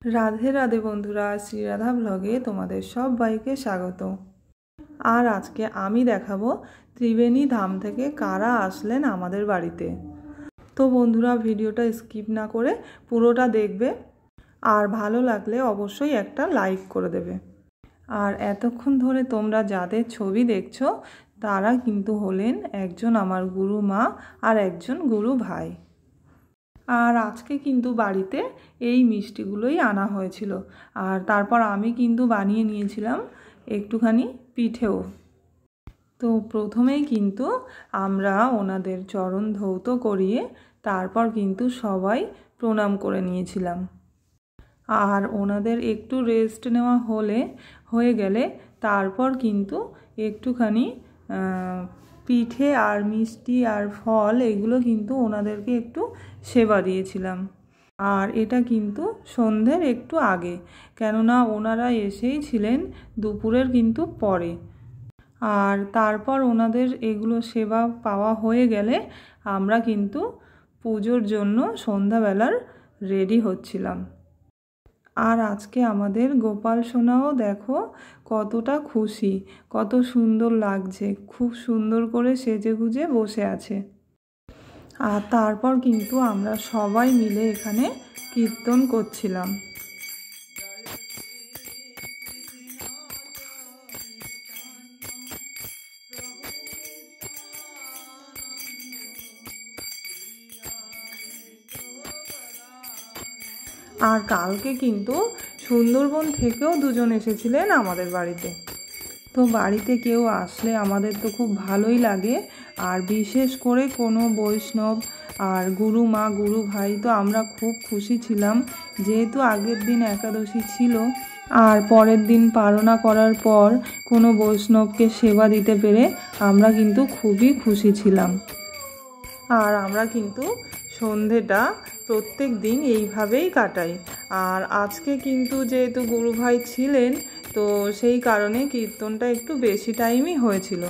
राधे राधे बंधुरा श्री राधा ब्लगे तुम्हारे सबाइके स्वागत। और आज के आमी देखाबो त्रिवेणी धाम थेके कारा आसलेन आमादेर बाड़ीते। तो बंधुरा भिडियोटा स्किप ना करे पुरोटा देखबे और भालो लागले अवश्यई एकटा लाइक करे देबे। और एतक्षण धरे तोमरा जादेर छवि देखछो तारा किन्तु हलेन एकजन आमार गुरु मा और एकजन गुरु भाई। और आज के किन्तु बाड़ीते এই মিষ্টিগুলোই আনা হয়েছিল। আর তারপর আমি কিন্তু বানিয়ে নিয়েছিলাম একটুখানি পিঠেও। তো প্রথমেই কিন্তু আমরা ওনাদের চরণ ধৌত করিয়ে তারপর কিন্তু সবাই প্রণাম করে নিয়েছিলাম। আর ওনাদের একটু রেস্ট নেওয়া হয়ে গেলে তারপর কিন্তু একটুখানি পিঠে আর মিষ্টি আর ফল এগুলো কিন্তু ওনাদেরকে একটু সেবা দিয়েছিলাম। আর এটা কিন্তু সন্ধ্যের একটু আগে, কেননা ওনারা এসেই ছিলেন দুপুরের কিন্তু পরে। আর তারপর ওনাদের এগুলো সেবা পাওয়া হয়ে গেলে আমরা কিন্তু পুজোর জন্য সন্ধ্যাবেলার রেডি হচ্ছিলাম। আর আজকে আমাদের গোপাল সোনাও দেখো কতটা খুশি, কত সুন্দর লাগছে, খুব সুন্দর করে সেজেগুজে বসে আছে। আর তারপর কিন্তু আমরা সবাই মিলে এখানে কীর্তন করছিলাম। আর কালকে কিন্তু সুন্দরবন থেকেও দুজন এসেছিলেন আমাদের বাড়িতে। তো বাড়িতে কেউ আসলে আমাদের তো খুব ভালোই লাগে। আর বিশেষ করে কোনো বৈষ্ণব আর গুরু মা গুরু ভাই তো আমরা খুব খুশি ছিলাম, যেহেতু আগের দিন একাদশী ছিল আর পরের দিন পারনা করার পর কোনো বৈষ্ণবকে সেবা দিতে পেরে আমরা কিন্তু খুবই খুশি ছিলাম। আর আমরা কিন্তু সন্ধেটা প্রত্যেক দিন এইভাবেই কাটাই। আর আজকে কিন্তু যেহেতু গুরু ভাই ছিলেন তো সেই কারণে কীর্তনটা একটু বেশি টাইমই হয়েছিল।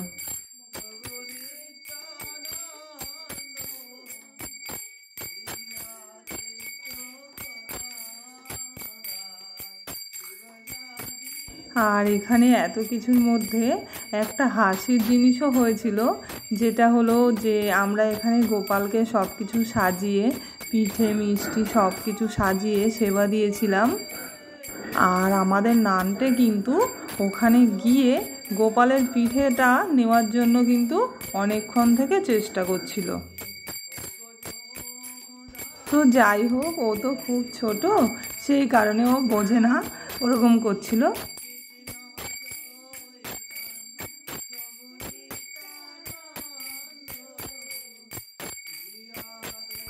আর এখানে এত কিছুর মধ্যে একটা হাসির জিনিসও হয়েছিল, যেটা হলো যে আমরা এখানে গোপালকে সব কিছু সাজিয়ে পিঠে মিষ্টি সব কিছু সাজিয়ে সেবা দিয়েছিলাম। আর আমাদের নানটে কিন্তু ওখানে গিয়ে গোপালের পিঠেটা নেওয়ার জন্য কিন্তু অনেকক্ষণ থেকে চেষ্টা করছিল। তো যাই হোক, ও তো খুব ছোট, সেই কারণে ও বোঝে না, ওরকম করছিল।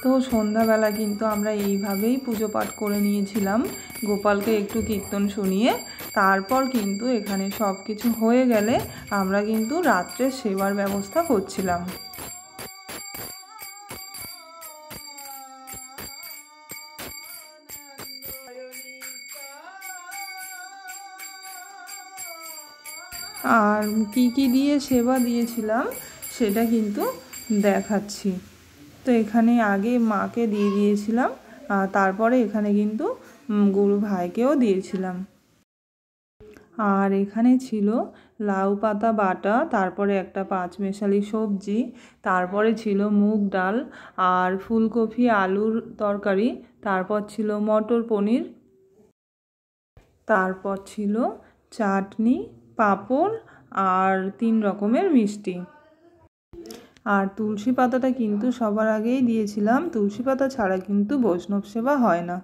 তো সন্ধ্যাবেলা কিন্তু আমরা এইভাবেই পুজো পাঠ করে নিয়েছিলাম, গোপালকে একটু কীর্তন শুনিয়ে। তারপর কিন্তু এখানে সব কিছু হয়ে গেলে আমরা কিন্তু রাত্রে সেবার ব্যবস্থা করছিলাম। আর কি দিয়ে সেবা দিয়েছিলাম সেটা কিন্তু দেখাচ্ছি। তো এখানে আগে মাকে দিয়ে দিয়েছিলাম, তারপরে এখানে কিন্তু গুরু ভাইকেও দিয়েছিলাম। আর এখানে ছিল লাউ পাতা বাটা, তারপরে একটা পাঁচমেশালি সবজি, তারপরে ছিল মুগ ডাল আর ফুলকপি আলুর তরকারি, তারপর ছিল মটর পনির, তারপর ছিল চাটনি, পাঁপড় আর 3 রকমের মিষ্টি। আর তুলসী পাতাটা কিন্তু সবার আগেই দিয়েছিলাম, তুলসী পাতা ছাড়া কিন্তু বৈষ্ণব সেবা হয় না।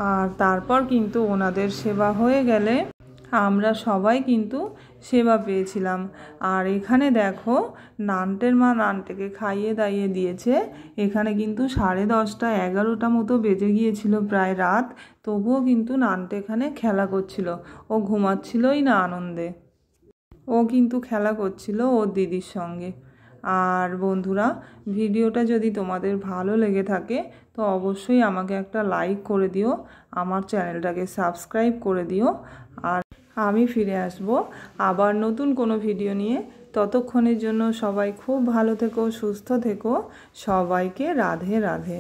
আর তারপর কিন্তু ওনাদের সেবা হয়ে গেলে আমরা সবাই কিন্তু সেবা পেয়েছিলাম। আর এখানে দেখো নানটের মা নানটেকে খাইয়ে দাইয়ে দিয়েছে। এখানে কিন্তু 10:30 11টা মতো বেজে গিয়েছিল প্রায় রাত, তবুও কিন্তু নানটে এখানে খেলা করছিল, ও ঘুমাচ্ছিলই না আনন্দে, ও কিন্তু খেলা করছিল ওর দিদির সঙ্গে। আর বন্ধুরা, ভিডিওটা যদি তোমাদের ভালো লেগে থাকে তো অবশ্যই আমাকে একটা লাইক করে দিও, আমার চ্যানেলটাকে সাবস্ক্রাইব করে দিও। আর আমি ফিরে আসব আবার নতুন কোনো ভিডিও নিয়ে। ততক্ষণের জন্য সবাই খুব ভালো থেকো, সুস্থ থেকো। সবাইকে রাধে রাধে।